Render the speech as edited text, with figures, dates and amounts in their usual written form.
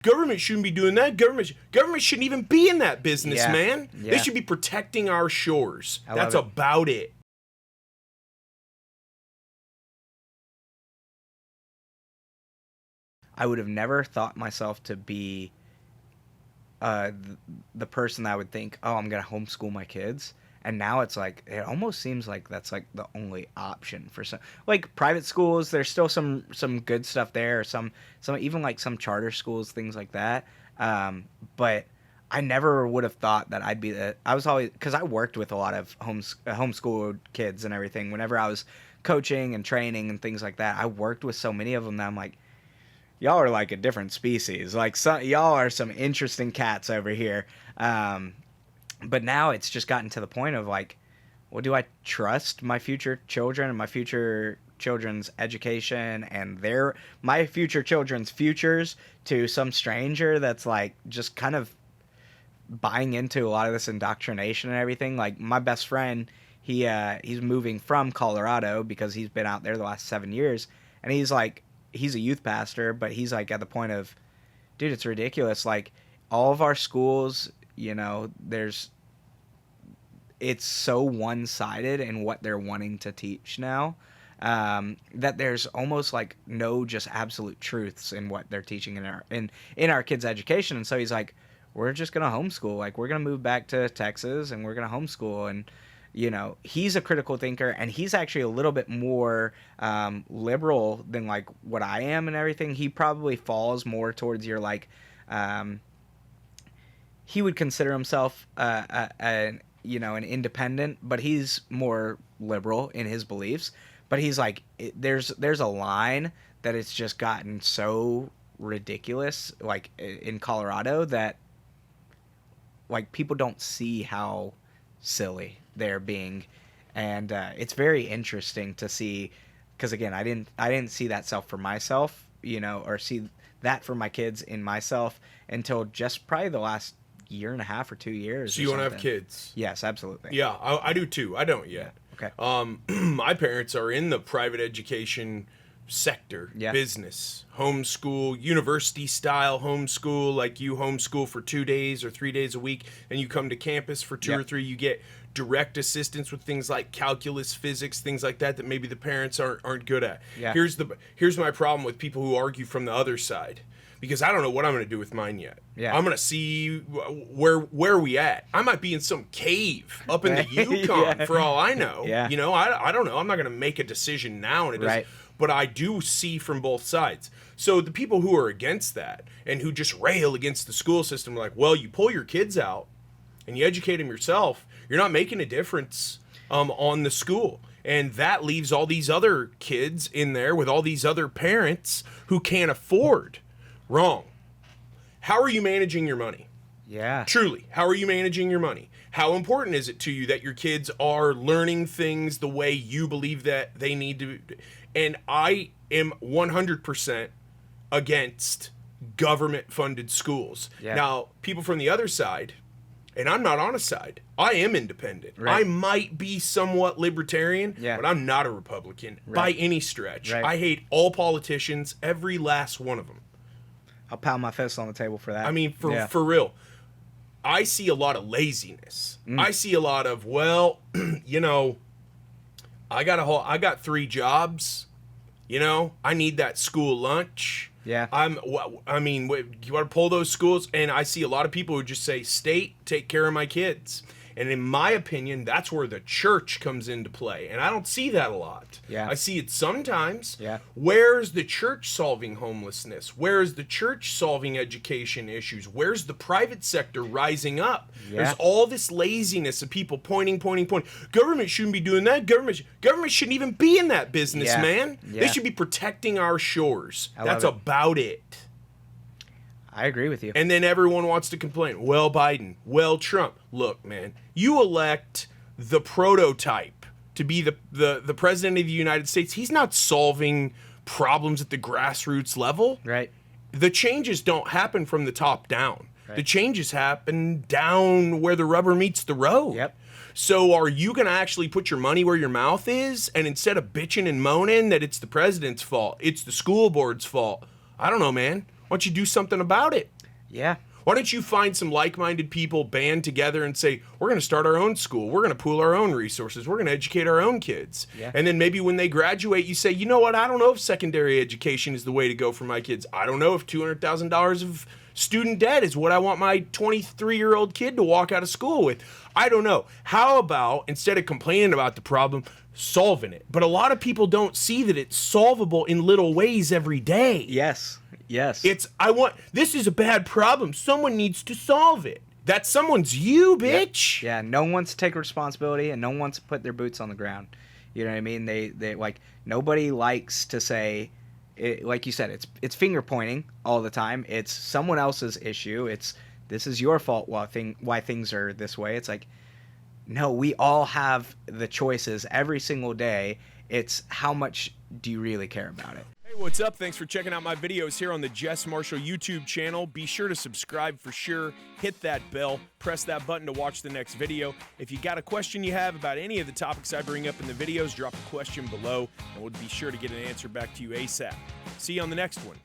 Government shouldn't be doing that. Government shouldn't even be in that business, Yeah. man. Yeah. They should be protecting our shores. I That's love it. about it. I would have never thought myself to be the person that would think, oh, I'm going to homeschool my kids. And now it's like, it almost seems like that's like the only option for some, like private schools. There's still some good stuff there. Some even like some charter schools, things like that. But I never would have thought that I'd be I was always, because I worked with a lot of homeschooled kids and everything. Whenever I was coaching and training and things like that, I worked with so many of them that I'm like, y'all are like a different species. Like, y'all are some interesting cats over here. But now it's just gotten to the point of like, well, do I trust my future children and my future children's education and my future children's futures to some stranger that's like just kind of buying into a lot of this indoctrination and everything? Like my best friend, he's moving from Colorado because he's been out there the last 7 years, and he's a youth pastor, but he's like at the point of, dude, it's ridiculous. Like all of our schools, it's so one-sided in what they're wanting to teach now, that there's almost like no just absolute truths in what they're teaching in our kids' education. And so he's like, we're just gonna homeschool. Like we're gonna move back to Texas and we're gonna homeschool. And he's a critical thinker, and he's actually a little bit more liberal than like what I am and everything. He probably falls more towards your like, he would consider himself an independent, but he's more liberal in his beliefs. But he's like, there's a line that it's just gotten so ridiculous, like in Colorado, that like people don't see how silly they're being. And it's very interesting to see, because again, I didn't see that self for myself, or see that for my kids in myself until just probably the last year and a half or 2 years. So you want to have kids? Yes, absolutely. Yeah, I do too. I don't yet. Okay. My parents are in the private education sector, business, homeschool, university style homeschool. Like you homeschool for 2 days or 3 days a week, and you come to campus for two or three. You get direct assistance with things like calculus, physics, things like that maybe the parents aren't good at. Yeah. Here's my problem with people who argue from the other side, because I don't know what I'm going to do with mine yet. Yeah. I'm going to see where we at. I might be in some cave up in the Yukon for all I know. Yeah. I don't know. I'm not going to make a decision now, and Right. But I do see from both sides. So the people who are against that and who just rail against the school system are like, well, you pull your kids out and you educate them yourself, you're not making a difference on the school. And that leaves all these other kids in there with all these other parents who can't afford. Wrong. How are you managing your money? Yeah. Truly, how are you managing your money? How important is it to you that your kids are learning things the way you believe that they need to? And I am 100% against government-funded schools. Yeah. Now, people from the other side, and I'm not on a side, I am independent. Right. I might be somewhat libertarian, but I'm not a Republican by any stretch. Right. I hate all politicians, every last one of them. I'll pound my fist on the table for that. I mean, for real. I see a lot of laziness. I see a lot of, I got 3 jobs. I need that school lunch. Yeah. You want to pull those schools? And I see a lot of people who just say, state, take care of my kids. And in my opinion, that's where the church comes into play. And I don't see that a lot. Yeah. I see it sometimes. Yeah. Where's the church solving homelessness? Where's the church solving education issues? Where's the private sector rising up? Yeah. There's all this laziness of people pointing. Government shouldn't be doing that. Government shouldn't even be in that business, man. Yeah. They should be protecting our shores. That's love it. about it. I agree with you. And then everyone wants to complain. Well, Biden. Well, Trump. Look, man, you elect the prototype to be the president of the United States. He's not solving problems at the grassroots level. Right. The changes don't happen from the top down. Right. The changes happen down where the rubber meets the road. Yep. So are you going to actually put your money where your mouth is? And instead of bitching and moaning that it's the president's fault, it's the school board's fault. I don't know, man. Why don't you do something about it? Yeah. Why don't you find some like-minded people, band together and say, we're going to start our own school. We're going to pool our own resources. We're going to educate our own kids. Yeah. And then maybe when they graduate, you say, you know what? I don't know if secondary education is the way to go for my kids. I don't know if $200,000 of student debt is what I want my 23-year-old kid to walk out of school with. I don't know. How about, instead of complaining about the problem, solving it? But a lot of people don't see that it's solvable in little ways every day. Yes. Yes. This is a bad problem. Someone needs to solve it. That someone's you, bitch. Yeah, no one wants to take responsibility and no one wants to put their boots on the ground. You know what I mean? They like, nobody likes to say, like you said, it's finger pointing all the time. It's someone else's issue. This is your fault why things are this way. It's like, no, we all have the choices every single day. It's how much do you really care about it? Hey, what's up? Thanks for checking out my videos here on the JESS Marshall YouTube channel. Be sure to subscribe for sure. Hit that bell. Press that button to watch the next video. If you got a question you have about any of the topics I bring up in the videos, drop a question below, and we'll be sure to get an answer back to you ASAP. See you on the next one.